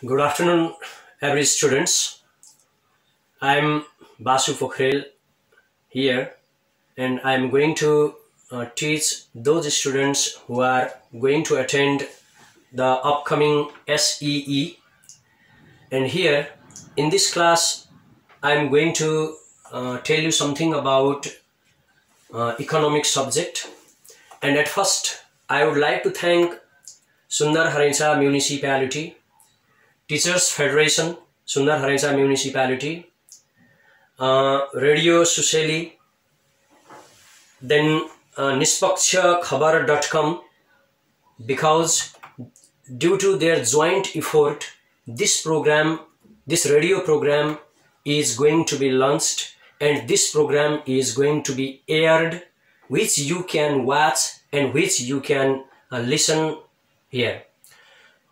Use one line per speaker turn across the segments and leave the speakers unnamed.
Good afternoon, every students. I'm Basu Pokhrel here, and I'm going to teach those students who are going to attend the upcoming SEE. And here, in this class, I'm going to tell you something about economics subject. And at first, I would like to thank Sundar Harinsa Municipality, Teachers Federation, Sundar Harinsa Municipality, Radio Suseli, then nispakshakhabar.com, because due to their joint effort, this radio program is going to be launched, and this program is going to be aired, which you can watch and which you can listen here.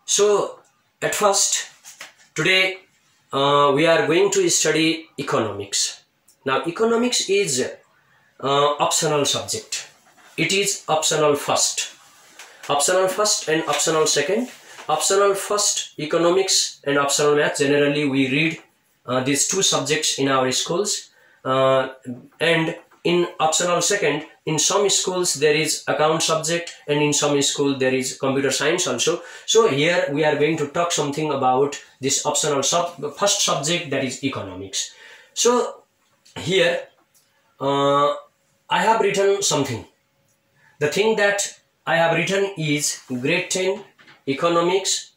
So at first, today we are going to study economics. Now economics is optional subject. It is optional first and optional second. Optional first economics and optional math. Generally we read these two subjects in our schools, and in optional second, in some schools there is account subject, and in some school there is computer science also. So here we are going to talk something about this optional first subject, that is economics. So here I have written something. The thing that I have written is grade 10 economics.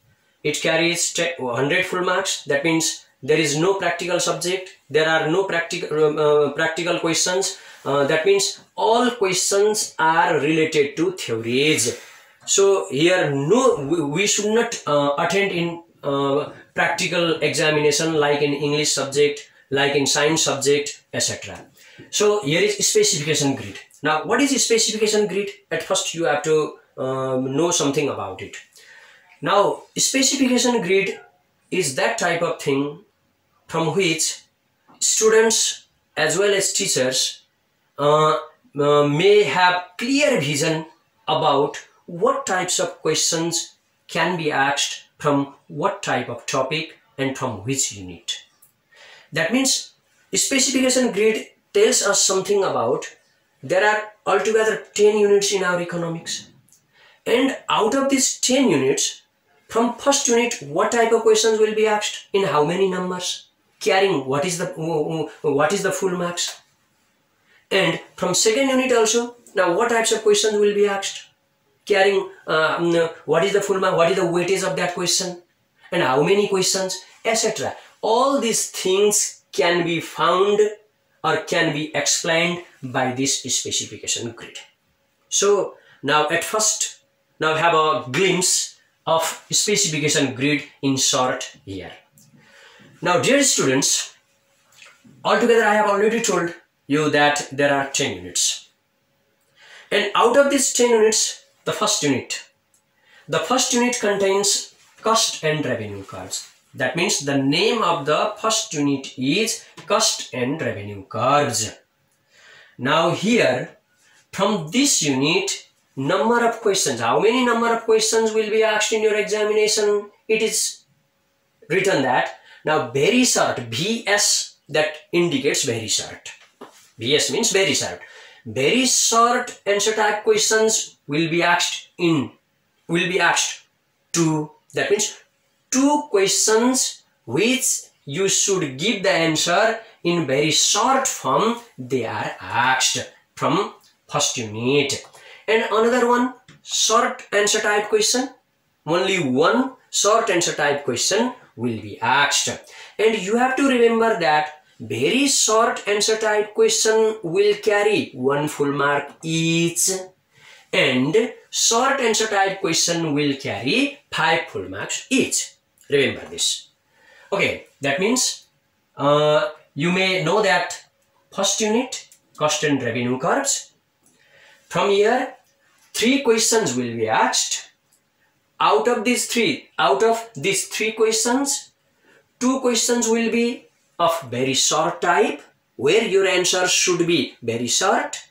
It carries 100 full marks. That means there is no practical subject. There are no practical questions. That means all questions are related to theories. So here we should not attend in practical examination like in English subject, like in science subject, etc. So here is specification grid. Now what is specification grid? At first you have to know something about it. Now specification grid is that type of thing from which students as well as teachers may have clear vision about what types of questions can be asked from what type of topic and from which unit. That means specification grid tells us something about there are altogether 10 units in our economics, and out of these 10 units, from first unit what type of questions will be asked, in how many numbers, carrying what is the full marks, and from second unit also, now what types of questions will be asked, carrying what is the full mark, what is the weightage of that question, and how many questions, etc. All these things can be found or can be explained by this specification grid. So now at first, now have a glimpse of specification grid in short here. Now dear students, altogether I have already told you that there are 10 units. And out of these 10 units, the first unit contains cost and revenue curves. That means the name of the first unit is cost and revenue curves. Now here, from this unit, number of questions, how many number of questions will be asked in your examination? It is written that, now very short, VS, that indicates very short. VS means very short. Very short answer type questions will be asked two. That means 2 questions which you should give the answer in very short form, they are asked from first unit. And another one, short answer type question, only one short answer type question will be asked. And you have to remember that very short answer type question will carry 1 full mark each, and short answer type question will carry 5 full marks each. Remember this. Okay, that means you may know that first unit, cost and revenue curves. From here, 3 questions will be asked. Out of these three questions, 2 questions will be of very short type, where your answer should be very short,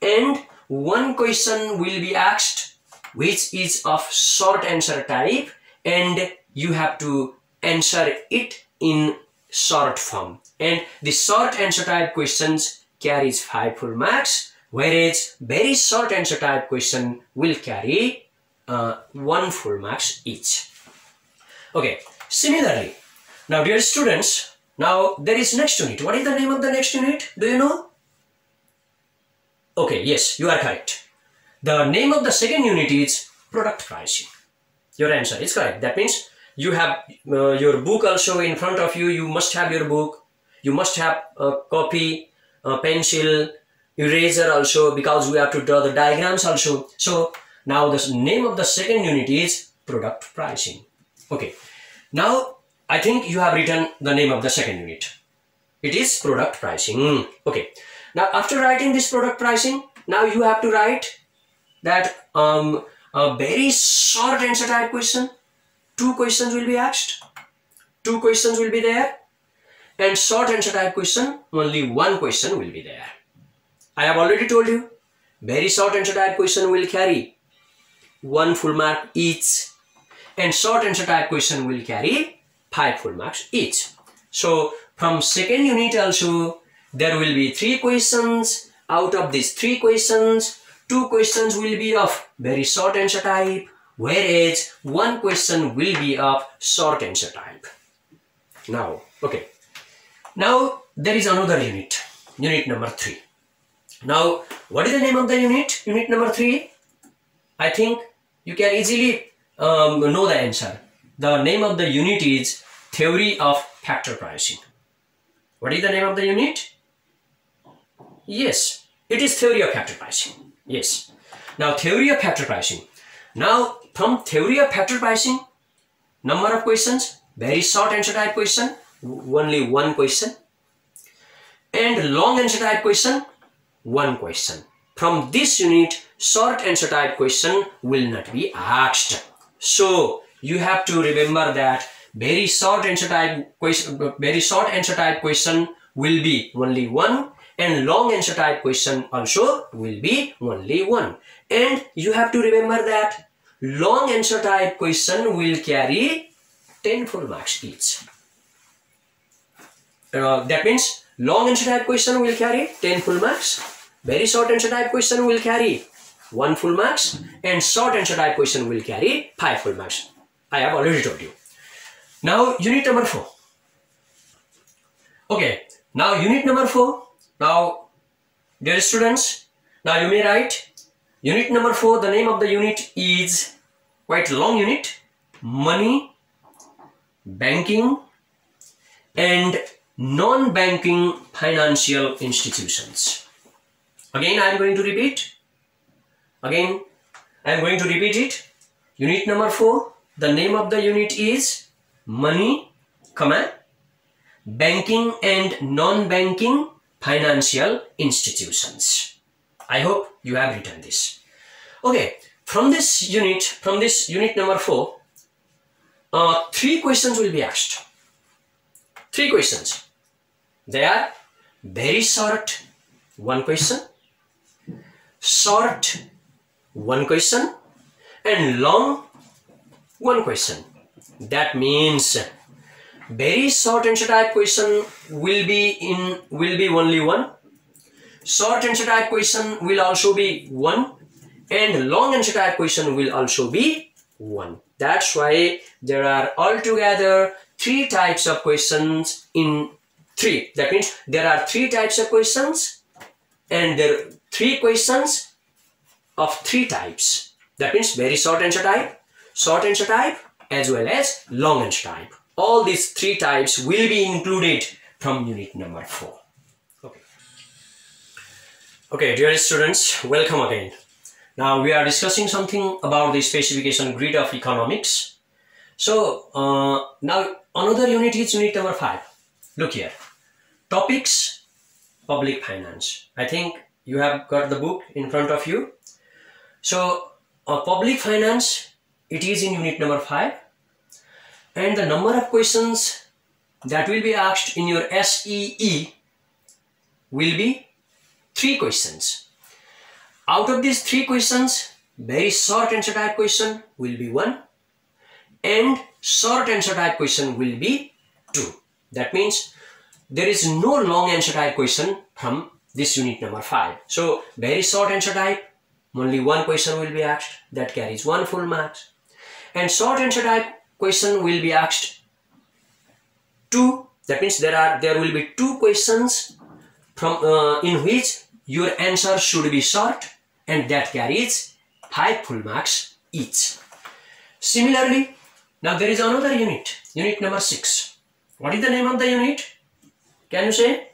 and 1 question will be asked which is of short answer type, and you have to answer it in short form, and the short answer type questions carries 5 full marks, whereas very short answer type question will carry 1 full marks each. Okay, similarly, now dear students, now there is next unit. What is the name of the next unit? Do you know? Okay, yes, you are correct. The name of the second unit is product pricing. Your answer is correct. That means you have your book also in front of you. You must have your book. You must have a copy, a pencil, eraser also, because we have to draw the diagrams also. So now the name of the second unit is product pricing. Okay. Now I think you have written the name of the second unit. It is product pricing. Okay. Now after writing this product pricing, now you have to write that a very short answer type question. 2 questions will be asked. 2 questions will be there. And short answer type question, only 1 question will be there. I have already told you, very short answer type question will carry 1 full mark each. And short answer type question will carry 5 full marks each. So from second unit also, there will be 3 questions. Out of these 3 questions, 2 questions will be of very short answer type, whereas 1 question will be of short answer type. Now, okay. Now there is another unit, unit number 3. Now, what is the name of the unit? Unit number 3. I think you can easily know the answer. The name of the unit is Theory of Factor Pricing. What is the name of the unit? Yes, it is Theory of Factor Pricing. Yes. Now, Theory of Factor Pricing. Now, from Theory of Factor Pricing, number of questions, very short answer type question, only 1 question. And long answer type question, 1 question. From this unit, short answer type question will not be asked. So, you have to remember that very short answer type question will be only 1. And long answer type question also will be only 1. And you have to remember that long answer type question will carry 10 full marks each. That means long answer type question will carry 10 full marks. Very short answer type question will carry 1 full marks. And short answer type question will carry 5 full marks. I have already told you. Now unit number 4. Okay. Now unit number 4. Now, dear students, now you may write unit number 4. The name of the unit is quite long unit. Money, banking, and non-banking financial institutions. Again, I am going to repeat. Again, I am going to repeat it. Unit number 4. The name of the unit is money, banking and non-banking financial institutions. I hope you have written this. Okay, from this unit number 4, 3 questions will be asked. 3 questions. They are very short, 1 question, short, 1 question, and long, 1 question. That means very short answer type question will be only 1. Short answer type question will also be 1, and long answer type question will also be 1. That's why there are altogether 3 types of questions in 3. That means there are 3 types of questions, and there are 3 questions of 3 types. That means very short answer type, as well as long answer type. All these 3 types will be included from unit number 4. Okay, dear students, welcome again. Now we are discussing something about the specification grid of economics. So now another unit is unit number 5. Look here. Topics, public finance. I think you have got the book in front of you. So public finance, it is in unit number 5. And the number of questions that will be asked in your SEE will be 3 questions. Out of these 3 questions, very short answer type question will be 1, and short answer type question will be 2. That means there is no long answer type question from this unit number 5. So very short answer type, only one question will be asked, that carries 1 full marks. And short answer type question will be asked 2. That means there will be 2 questions from in which your answer should be short, and that carries 5 full marks each. Similarly, now there is another unit, unit number 6. What is the name of the unit? Can you say?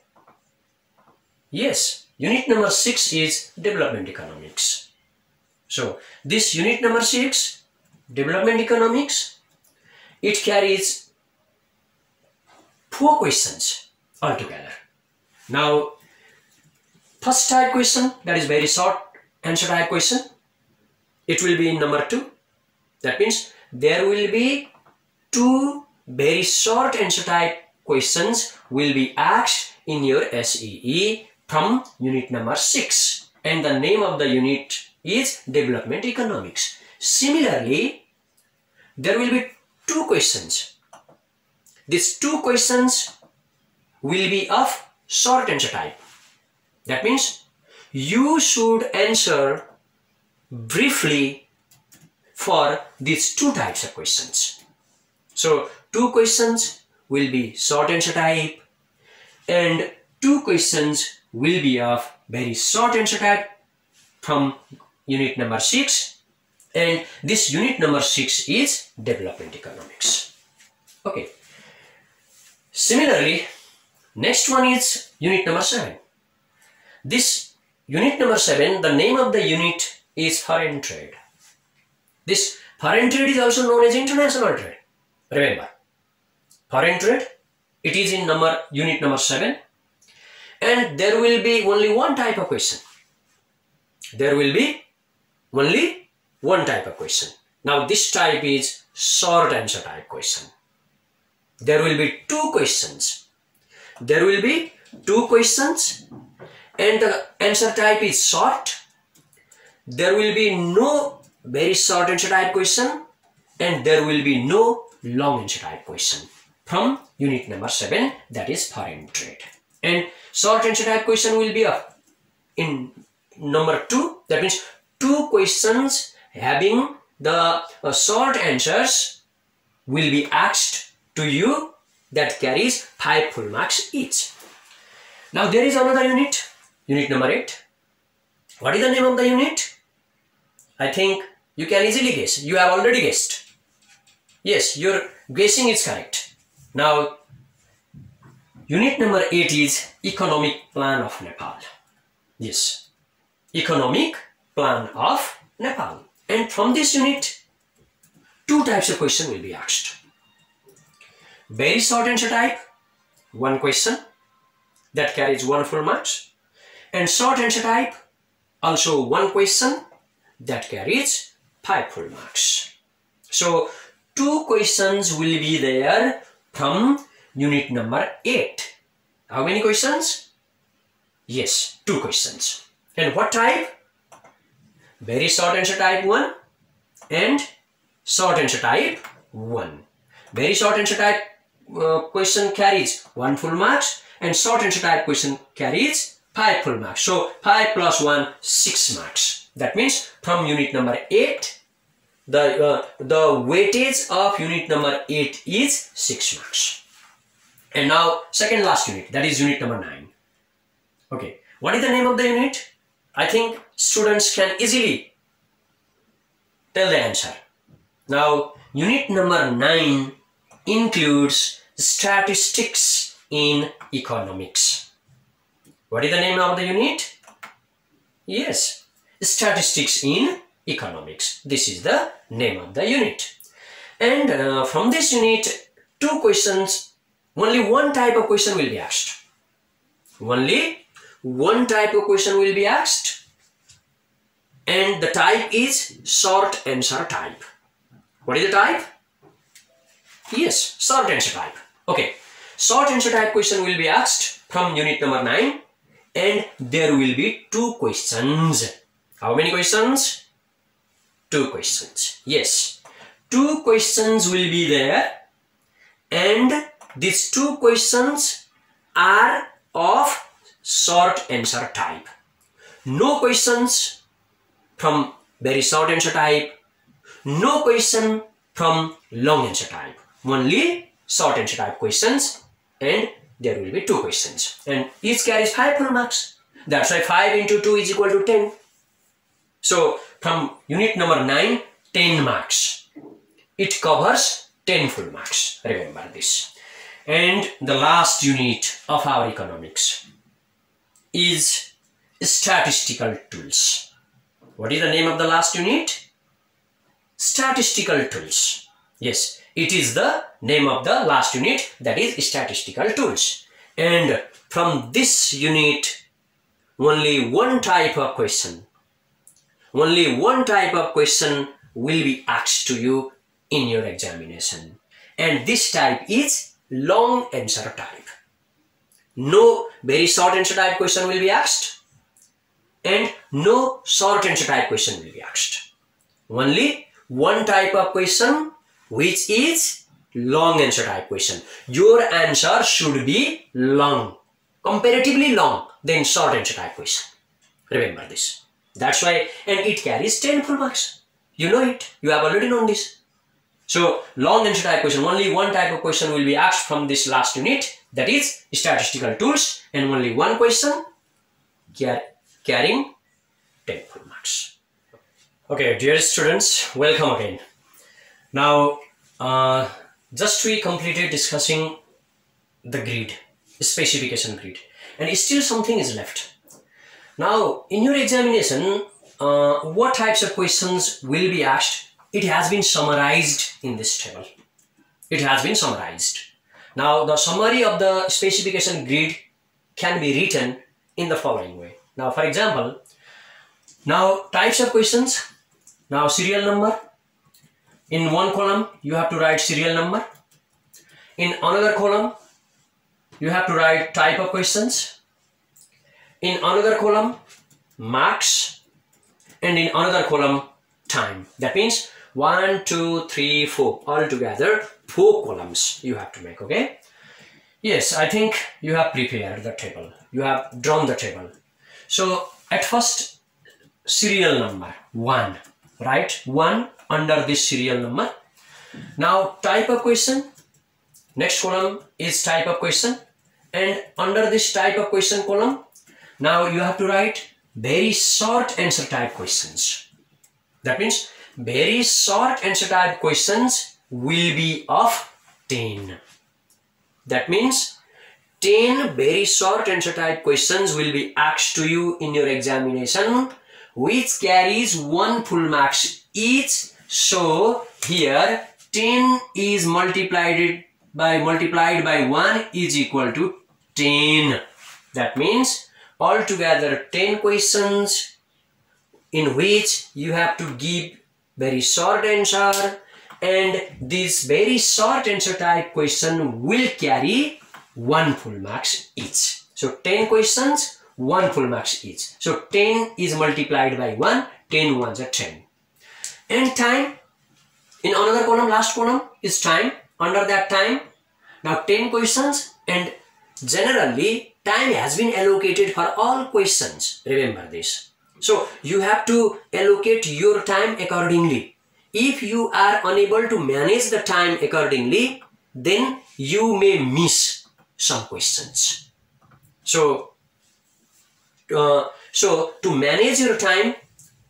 Yes, unit number 6 is development economics. So this unit number 6, development economics, it carries 4 questions altogether. Now, first type question, that is very short answer type question, it will be in number 2. That means there will be 2 very short answer type questions will be asked in your SEE from unit number 6, and the name of the unit is development economics. Similarly, there will be 2 questions. These 2 questions will be of short answer type. That means you should answer briefly for these 2 types of questions. So 2 questions will be short answer type and 2 questions will be of very short answer type from unit number 6, and this unit number 6 is development economics. Okay. Similarly, next one is unit number 7. This unit number 7, the name of the unit is foreign trade. This foreign trade is also known as international trade. Remember, foreign trade, it is in unit number 7, and there will be only one type of question. There will be only one type of question. Now this type is short answer type question. There will be 2 questions. There will be 2 questions and the answer type is short. There will be no very short answer type question and there will be no long answer type question from unit number 7, that is foreign trade. And short answer type question will be in number 2, that means 2 questions having the short answers will be asked to you, that carries 5 full marks each. Now there is another unit, unit number 8. What is the name of the unit? I think you can easily guess. You have already guessed. Yes, your guessing is correct. Now unit number 8 is economic plan of Nepal. Yes, economic plan of Nepal. And from this unit, 2 types of question will be asked. Very short answer type, 1 question that carries 1 full marks, and short answer type, also 1 question that carries 5 full marks. So 2 questions will be there from unit number 8. How many questions? Yes, 2 questions. And what type? Very short answer type 1 and short answer type 1. Very short answer type question carries 1 full marks and short answer type question carries 5 full marks. So 5 plus 1, 6 marks. That means from unit number 8, the weightage of unit number 8 is 6 marks. And now second last unit, that is unit number 9. Okay, what is the name of the unit? I think students can easily tell the answer. Now unit number 9 includes statistics in economics. What is the name of the unit? Yes, statistics in economics. This is the name of the unit. And from this unit, 2 questions, only 1 type of question will be asked. Only 1 type of question will be asked, and the type is short answer type. What is the type? Yes, short answer type. Okay, short answer type question will be asked from unit number 9, and there will be 2 questions. How many questions? 2 questions. Yes, 2 questions will be there, and these 2 questions are of short answer type. No questions from very short answer type, no question from long answer type, only short answer type questions, and there will be 2 questions, and each carries 5 full marks. That's why 5 into 2 is equal to 10. So from unit number 9, 10 marks. It covers 10 full marks. Remember this. And the last unit of our economics is statistical tools. What is the name of the last unit? Statistical tools. Yes, it is the name of the last unit, that is statistical tools. And from this unit, only one type of question will be asked to you in your examination. And this type is long answer type. No very short answer type question will be asked, and no short answer type question will be asked. Only one type of question, which is long answer type question. Your answer should be long, comparatively long than short answer type question. Remember this. That's why, and it carries 10 full marks. You know it. You have already known this. So long answer type question, only one type of question will be asked from this last unit, that is statistical tools, and only one question carrying 10 full marks. Okay, dear students, welcome again. Now, just we completed discussing the grid, specification grid, and still something is left. Now, in your examination, what types of questions will be asked? It has been summarized in this table. It has been summarized. Now, the summary of the specification grid can be written in the following way. Now, for example, now types of questions. Now, serial number. In one column, you have to write serial number. In another column, you have to write type of questions. In another column, marks. And in another column, time. That means 1, 2, 3, 4. Altogether, 4 columns you have to make, okay? Yes, I think you have prepared the table. You have drawn the table. So, at first, serial number 1. Write 1 under this serial number. Now, type of question. Next column is type of question. And under this type of question column, now you have to write very short answer type questions. That means very short answer type questions will be of 10. That means 10 very short answer type questions will be asked to you in your examination, which carries 1 full marks each. So here 10 is multiplied by 1 is equal to 10. That means altogether 10 questions in which you have to give very short answer, and this very short answer type question will carry 1 full marks each. So 10 questions, 1 full marks each. So 10 is multiplied by 1, 10 ones are 10. And time, in another column, last column is time. Under that time, now 10 questions, and generally time has been allocated for all questions. Remember this. So you have to allocate your time accordingly. If you are unable to manage the time accordingly, then you may miss some questions. So to manage your time,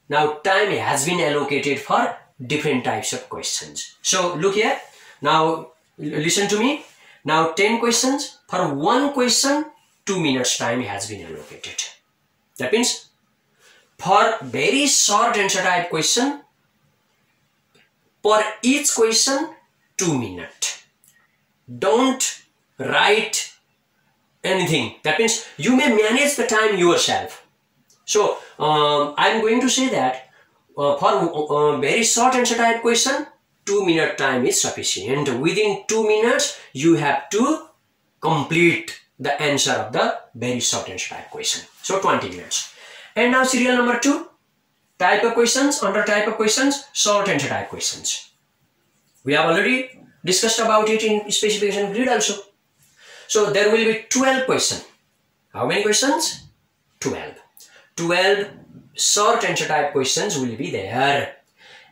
now time has been allocated for different types of questions. So look here. Now listen to me. Now 10 questions. For 1 question, 2 minutes time has been allocated. That means for very short answer type question, for each question 2 minutes. Don't write anything. That means you may manage the time yourself. So I'm going to say that for very short answer type question, 2 minute time is sufficient. And within 2 minutes, you have to complete the answer of the very short answer type question. So 20 minutes. And now serial number 2, type of questions. Under type of questions, short answer type questions. We have already discussed about it in specification grid also. So there will be 12 questions. How many questions? 12. 12 short answer type questions will be there.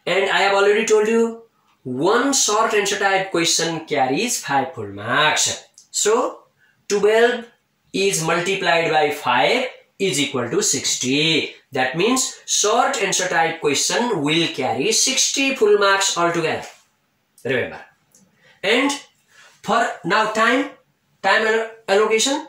And I have already told you, one short answer type question carries 5 full marks. So 12 is multiplied by 5 is equal to 60. That means short answer type question will carry 60 full marks altogether. Remember. And for now time allocation.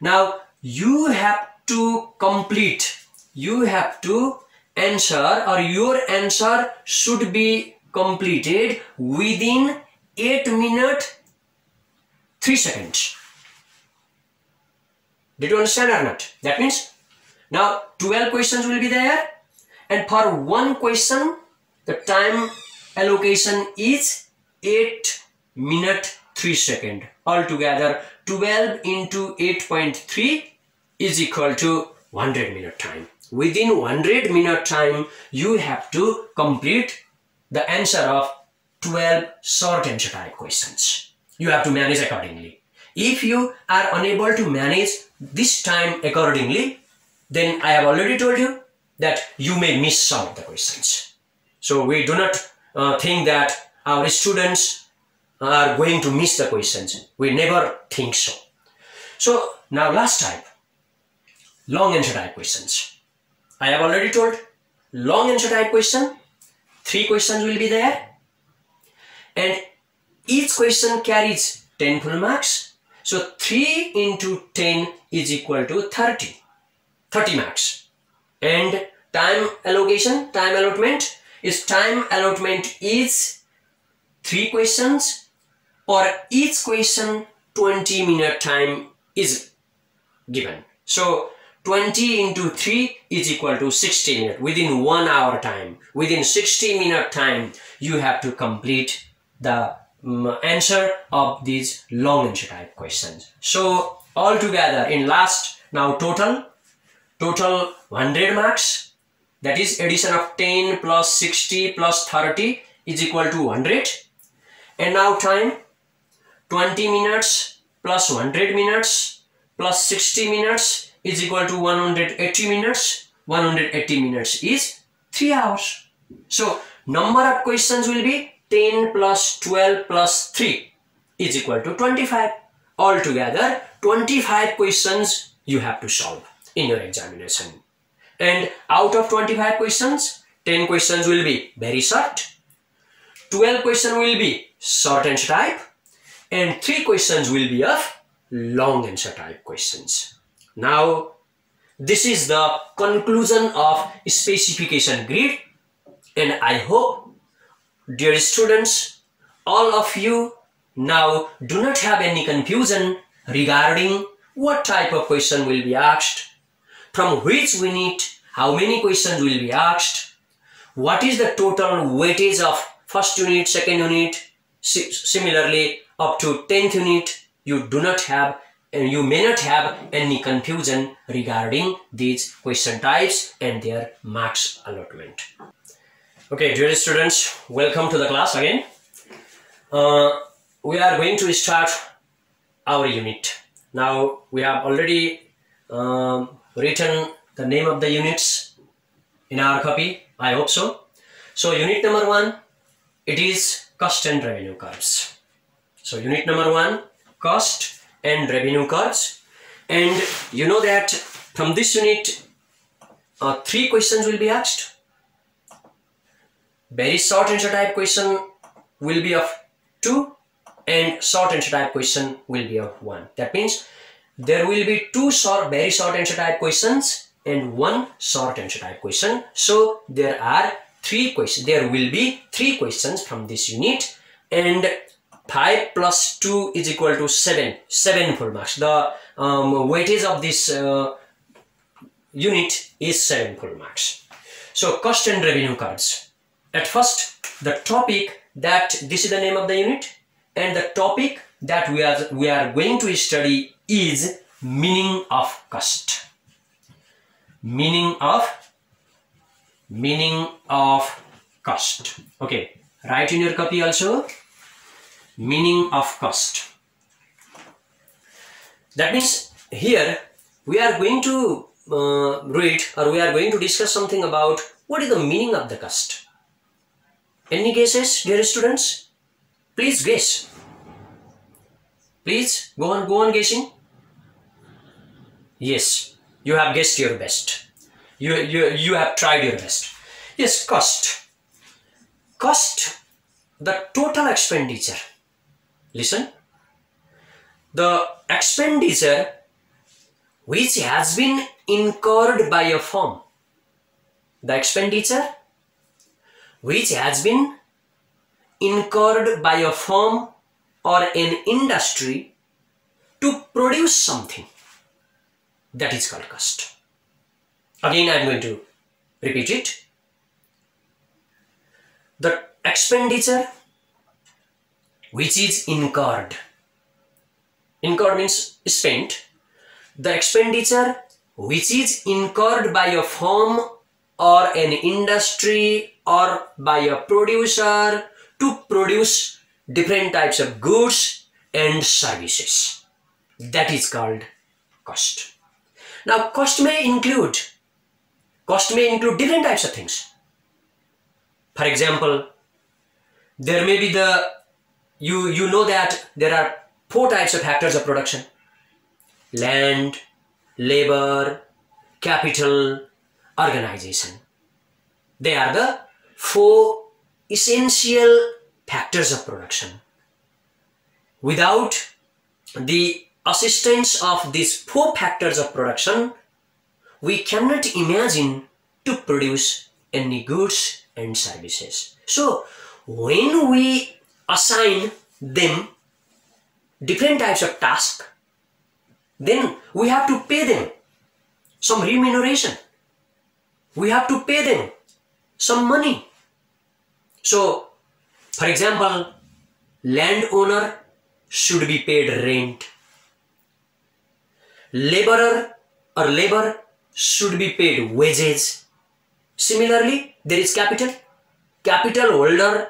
Now you have to complete. You have to answer, or your answer should be completed within 8 minutes 3 seconds. Did you understand or not? That means now 12 questions will be there, and for one question the time allocation is 8 minutes 3 seconds. Altogether 12 into 8.3 is equal to 100 minute time. Within 100 minute time you have to complete the answer of 12 short answer type questions. You have to manage accordingly. If you are unable to manage this time accordingly, then I have already told you that you may miss some of the questions. So we do not think that our students are going to miss the questions. We never think so. So now last type, long answer type questions. I have already told, long answer type question, 3 questions will be there, and each question carries 10 full marks. So 3 into 10 is equal to 30 marks. And time allotment is 3 questions. For each question 20 minute time is given. So 20 into 3 is equal to 60 minutes. Within 1 hour time, within 60 minute time, you have to complete the answer of these long answer type questions. So altogether in last, now total 100 marks, that is addition of 10 plus 60 plus 30 is equal to 100. And now time, 20 minutes plus 100 minutes plus 60 minutes is equal to 180 minutes. 180 minutes is 3 hours. So number of questions will be 10 plus 12 plus 3 is equal to 25. Altogether 25 questions you have to solve in your examination. And out of 25 questions, 10 questions will be very short, 12 questions will be short answer type, and 3 questions will be of long answer type questions. Now this is the conclusion of specification grid, and I hope, dear students, all of you now do not have any confusion regarding what type of question will be asked, from which unit, how many questions will be asked, what is the total weightage of first unit, second unit, similarly up to 10th unit. You do not have, and you may not have any confusion regarding these question types and their marks allotment. Okay, dear students, welcome to the class again. We are going to start our unit. Now we have already written the name of the units in our copy, I hope so. So unit number 1, it is cost and revenue curves. So unit number 1, cost and revenue curves. And you know that from this unit 3 questions will be asked. Very short answer type question will be of 2, and short answer type question will be of 1. That means there will be 2 very short answer type questions and 1 short answer type question. So there are 3 questions. There will be 3 questions from this unit, and 5 plus 2 is equal to 7 full marks. The weightage of this unit is 7 full marks. So cost and revenue curves. At first, the topic that this is the name of the unit, and the topic that we are going to study is meaning of cost. Meaning of cost. Okay, Write in your copy also. Meaning of cost. That means here we are going to read, or we are going to discuss something about what is the meaning of the cost. Any guesses, dear students? Please guess. Please go on guessing. Yes, you have guessed your best. You have tried your best. Yes, cost. Cost, the total expenditure. Listen. The expenditure which has been incurred by a firm. The expenditure which has been incurred by a firm or an industry to produce something. That is called cost. Again, I am going to repeat it. The expenditure which is incurred. Incurred means spent. The expenditure which is incurred by a firm or an industry or by a producer to produce different types of goods and services. That is called cost. Now, cost may include different types of things. For example, there may be you know that there are 4 types of factors of production: land, labor, capital, organization. They are the 4 essential factors of production. Without the assistance of these 4 factors of production, we cannot imagine to produce any goods and services. So, when we assign them different types of tasks, then we have to pay them some remuneration. We have to pay them some money. So, for example, landowner should be paid rent. Laborer or labor should be paid wages. Similarly, there is capital. Capital holder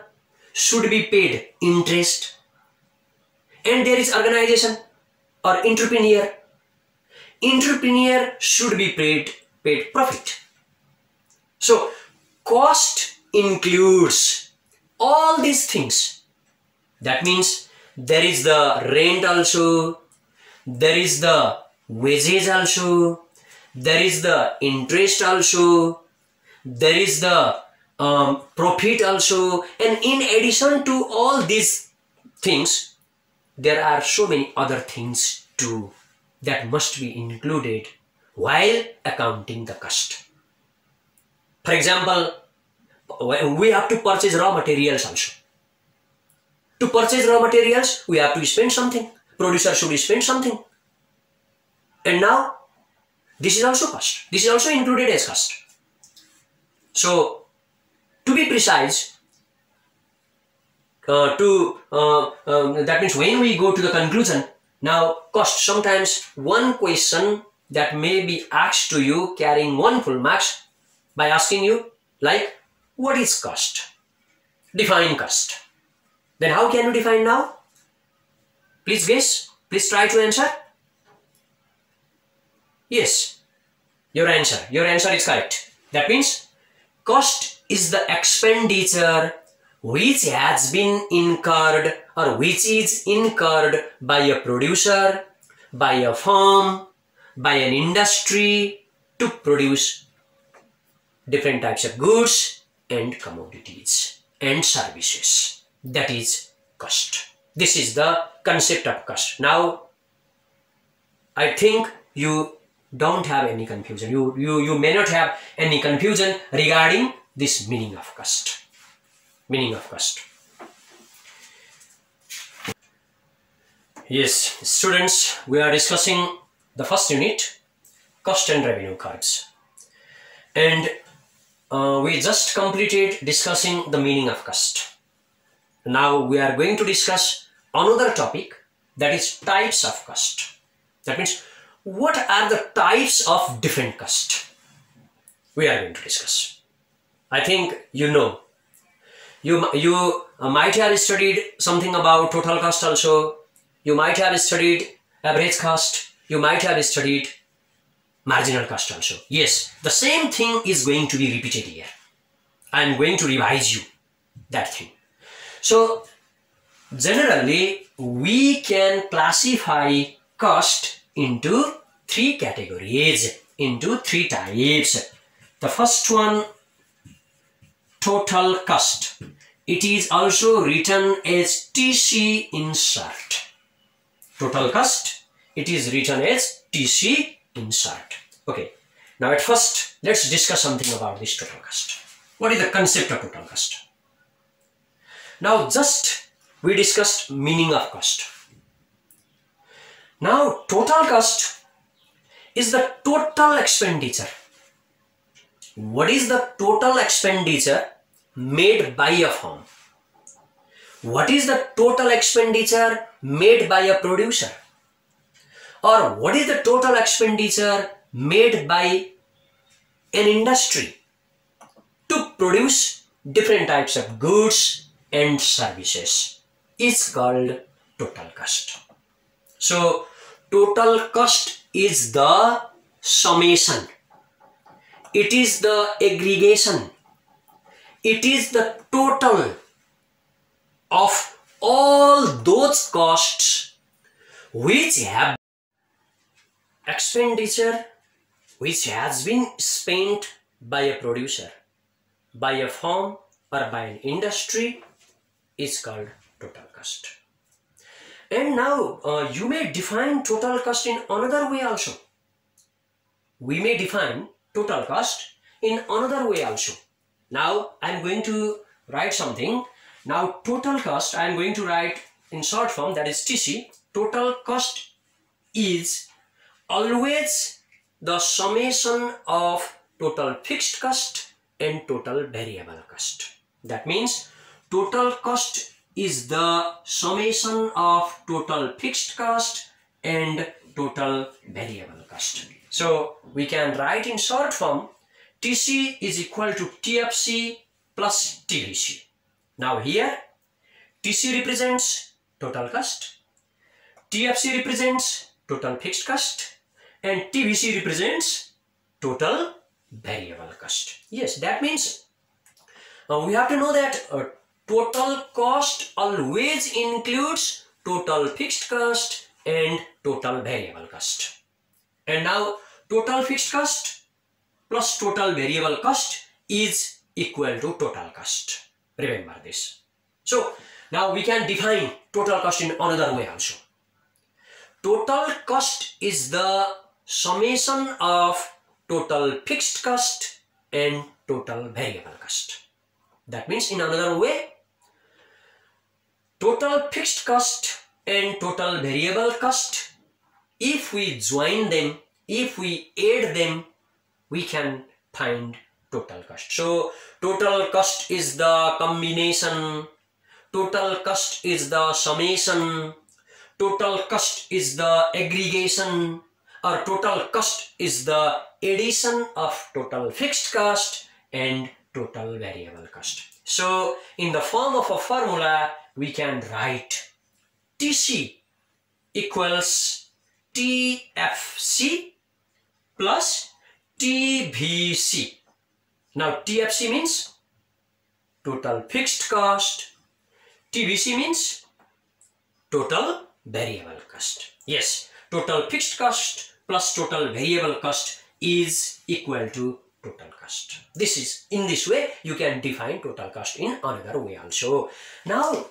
should be paid interest. And there is organization or entrepreneur. Entrepreneur should be paid profit. So, cost includes all these things. That means there is the rent also, there is the wages also, there is the interest also, there is the profit also, and in addition to all these things, there are so many other things too that must be included while accounting the cost. For example, we have to purchase raw materials also. To purchase raw materials, we have to spend something. Producer should spend something. And now, this is also cost. This is also included as cost. So, to be precise, that means when we go to the conclusion, now cost, sometimes one question that may be asked to you carrying 1 full marks by asking you like, what is cost? Define cost. Then how can you define now? Please guess. Please try to answer. Yes, your answer is correct. That means cost is the expenditure which has been incurred or which is incurred by a producer, by a firm, by an industry to produce different types of goods and commodities and services. That is cost. This is the concept of cost. Now, I think you don't have any confusion. You may not have any confusion regarding this meaning of cost. Meaning of cost. Yes, students, we are discussing the first unit, cost and revenue curves. And we just completed discussing the meaning of cost. Now we are going to discuss another topic, that is types of cost. That means what are the types of different cost we are going to discuss. I think you know. You might have studied something about total cost also. You might have studied average cost. You might have studied marginal cost also. Yes, the same thing is going to be repeated here. I am going to revise you that thing. So generally we can classify cost into three categories, into three types. The first one, total cost. It is also written as TC insert. Total cost, it is written as TC insert. Okay, now at first let's discuss something about this total cost. What is the concept of total cost? Now just we discussed meaning of cost. Now total cost is the total expenditure. What is the total expenditure made by a firm? What is the total expenditure made by a producer? Or what is the total expenditure made by an industry to produce different types of goods and services? Is called total cost. So total cost is the summation. It is the aggregation. It is the total of all those costs which have expenditure which has been spent by a producer, by a firm, or by an industry is called total cost. And now you may define total cost in another way also. We may define total cost in another way also. Now I am going to write something. Now total cost I am going to write in short form, that is TC. Total cost is always the summation of total fixed cost and total variable cost. That means total cost is the summation of total fixed cost and total variable cost. So we can write in short form, TC is equal to TFC plus TVC. Now here TC represents total cost, TFC represents total fixed cost, and TVC represents total variable cost. Yes, that means we have to know that total cost always includes total fixed cost and total variable cost. And now total fixed cost plus total variable cost is equal to total cost. Remember this. So now we can define total cost in another way also. Total cost is the summation of total fixed cost and total variable cost. That means in another way, total fixed cost and total variable cost, if we join them, if we add them, we can find total cost. So total cost is the combination, total cost is the summation, total cost is the aggregation, or total cost is the addition of total fixed cost and total variable cost. So in the form of a formula, we can write TC equals TFC plus TVC. Now TFC means total fixed cost, TVC means total variable cost. Yes, total fixed cost plus total variable cost is equal to total cost. This is, in this way you can define total cost in another way also. Now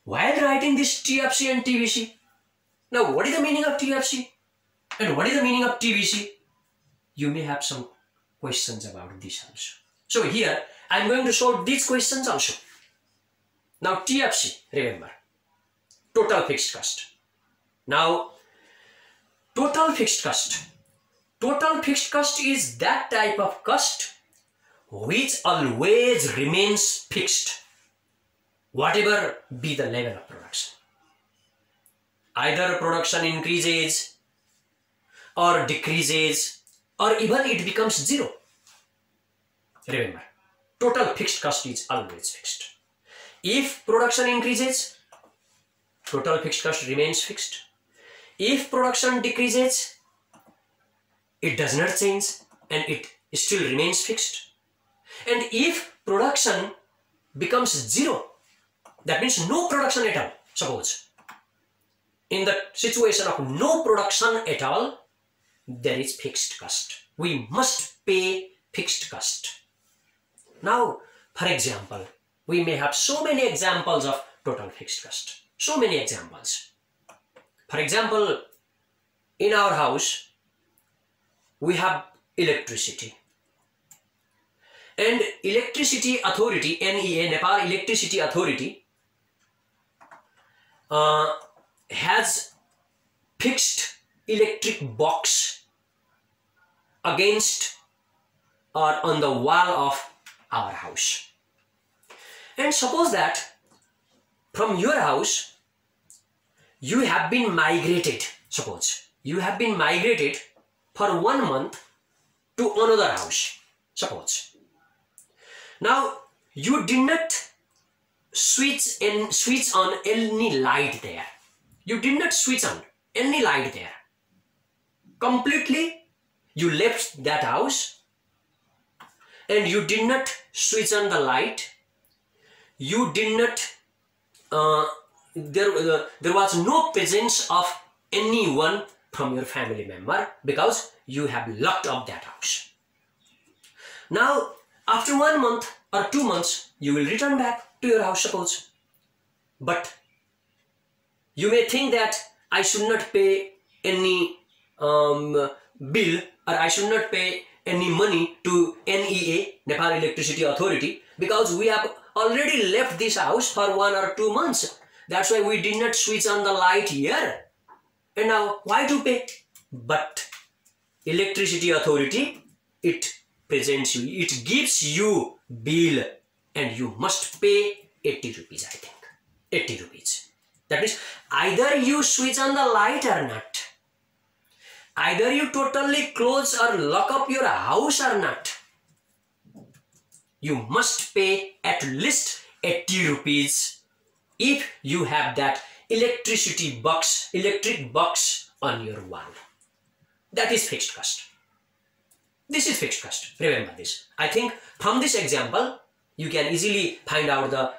while writing this TFC and TVC, now what is the meaning of TFC and what is the meaning of TVC? You may have some questions about this also. So here I am going to solve these questions also. Now TFC, remember, total fixed cost. Now total fixed cost. Total fixed cost is that type of cost which always remains fixed, whatever be the level of production. Either production increases or decreases, or even it becomes zero. Remember, total fixed cost is always fixed. If production increases, total fixed cost remains fixed. If production decreases, it does not change and it still remains fixed. And if production becomes zero, that means no production at all. Suppose in the situation of no production at all, there is fixed cost. We must pay fixed cost. Now, for example, we may have so many examples of total fixed cost. So many examples. For example, in our house, we have electricity. And Electricity Authority, NEA, Nepal Electricity Authority, has fixed electric box against or on the wall of our house. And suppose that from your house you have been migrated. Suppose you have been migrated for 1 month to another house. Suppose now you did not switch on any light there. You did not switch on any light there. Completely you left that house and you did not switch on the light. You did not there was no presence of anyone from your family member because you have locked up that house. Now after 1 month or 2 months you will return back to your house, suppose. But you may think that I should not pay any bill, or I should not pay any money to NEA, Nepal Electricity Authority, because we have already left this house for 1 or 2 months. That's why we did not switch on the light here. And now why to pay? But Electricity Authority, it presents you, it gives you bill and you must pay 80 rupees, I think. 80 rupees. That means either you switch on the light or not. Either you totally close or lock up your house or not. You must pay at least 80 rupees if you have that electric box on your wall. That is fixed cost. This is fixed cost. Remember this. I think from this example, you can easily find out the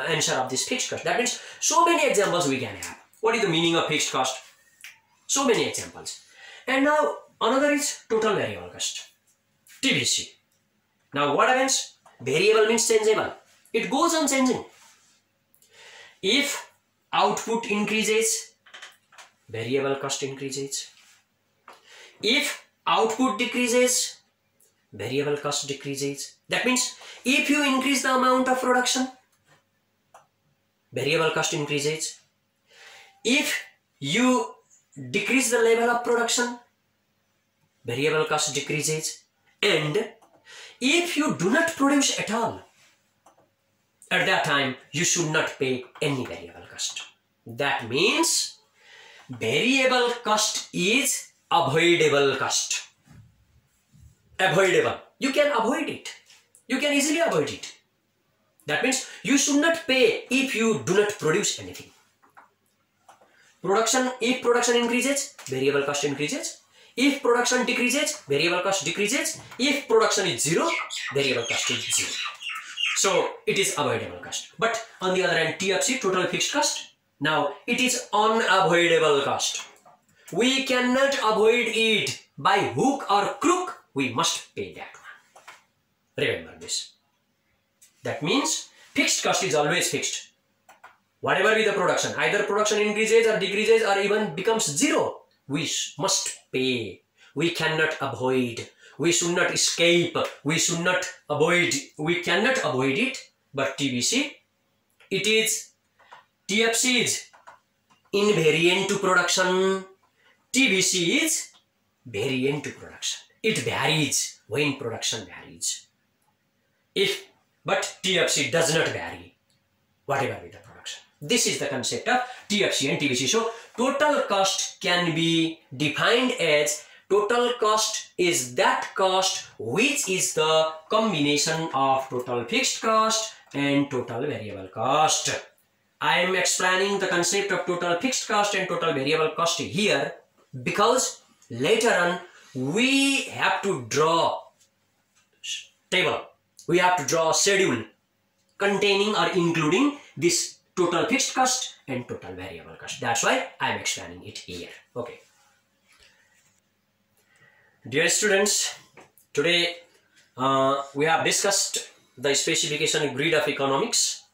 answer of this fixed cost. That means so many examples we can have. What is the meaning of fixed cost? So many examples. And now another is total variable cost, TVC. Now what happens? Variable means changeable. It goes on changing. If output increases, variable cost increases. If output decreases, variable cost decreases. That means if you increase the amount of production, variable cost increases. If you decrease the level of production, variable cost decreases. And if you do not produce at all, at that time you should not pay any variable cost. That means variable cost is avoidable cost. Avoidable. You can avoid it. You can easily avoid it. That means you should not pay if you do not produce anything. If production increases, variable cost increases. If production decreases, variable cost decreases. If production is zero, variable cost is zero. So it is avoidable cost. But on the other hand, TFC, total fixed cost, now it is unavoidable cost. We cannot avoid it by hook or crook. We must pay that one. Remember this. That means fixed cost is always fixed. Whatever be the production, either production increases or decreases or even becomes zero, we must pay. We cannot avoid. We should not escape. We should not avoid. We cannot avoid it. But TVC, it is, TFC is invariant to production. TVC is variant to production. It varies when production varies. But TFC does not vary, whatever be the production. This is the concept of TFC and TVC. So total cost can be defined as, total cost is that cost which is the combination of total fixed cost and total variable cost. I am explaining the concept of total fixed cost and total variable cost here because later on we have to draw table. We have to draw a schedule containing or including this total fixed cost and total variable cost. That's why I am explaining it here. Okay. Dear students, today we have discussed the specification grid of economics.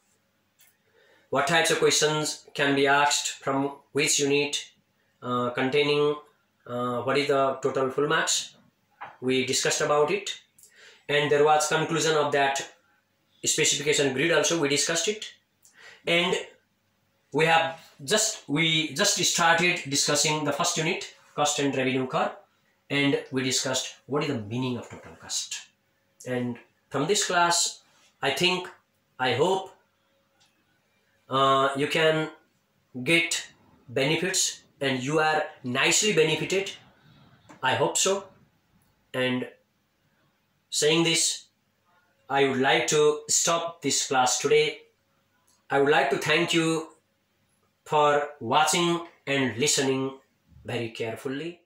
What types of questions can be asked from which unit, containing what is the total full marks. We discussed about it, and there was conclusion of that specification grid also. We discussed it, and we just started discussing the first unit, cost and revenue curve, and we discussed what is the meaning of total cost. And from this class, I hope you can get benefits and you are nicely benefited. I hope so. And saying this, I would like to stop this class today. I would like to thank you for watching and listening very carefully.